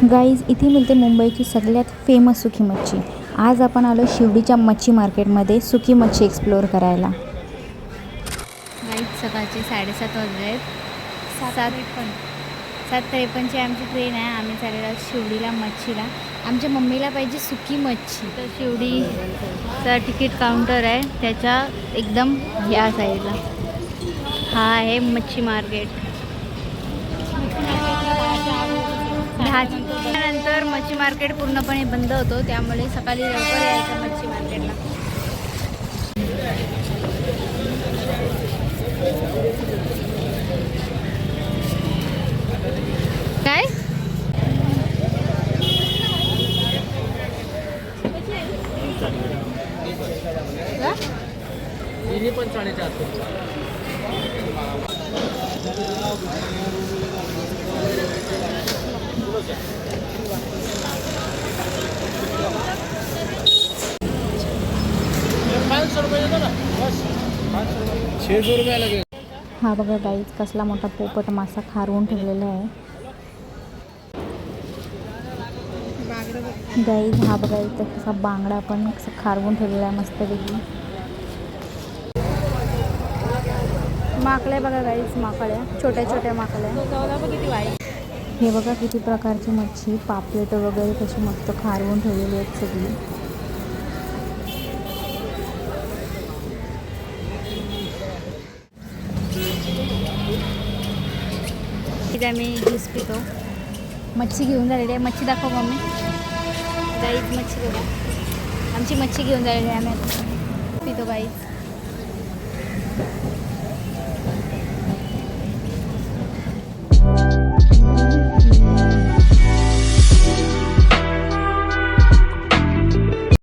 Guys इथे मिळते मुंबईची सगळ्यात फेमस सुकी मच्छी। आज आपण आलो शिवडीच्या मच्छी मार्केटमध्ये सुकी मच्छी एक्सप्लोअर करायला। गाईज सकाळचे 7:30 वाजले आहेत। 7:53ची आमची ट्रेन आहे। आम्ही चाललेलो शिवडीला मच्छीला। आमच्या मम्मीला पाहिजे सुकी मच्छी। तर शिवडीचा तिकीट काउंटर आहे, त्याच्या एकदम या साईडला हा आहे मच्छी मार्केट। नंतर मच्छी मार्केट पूर्णपणे बंद होतो, त्यामुळे सकाळी लवकर यायचं मच्छी मार्केटला। काय पण 4.5 600 लगे। हा बघा गाईज कसला मोठा पोपट मासा खारवून ठेवलेला आहे। गाईज हा बघा इथं कसा बांगडा पण खारवून ठेवलेला आहे मस्तपैकी। माकड्या बघा गाईज, माकड्या छोट्या छोट्या माकड्या। हे बघा किती प्रकारची मच्छी, पापलेट वगैरे कशी मस्त खारवून ठेवलेली आहेत सगळी। इथे आम्ही ज्यूस पितो। मच्छी घेऊन झालेली आहे। मच्छी दाखव मम्मी। गाईज मच्छी बघा, आमची मच्छी घेऊन झालेली आहे। आम्ही पितो गाईज।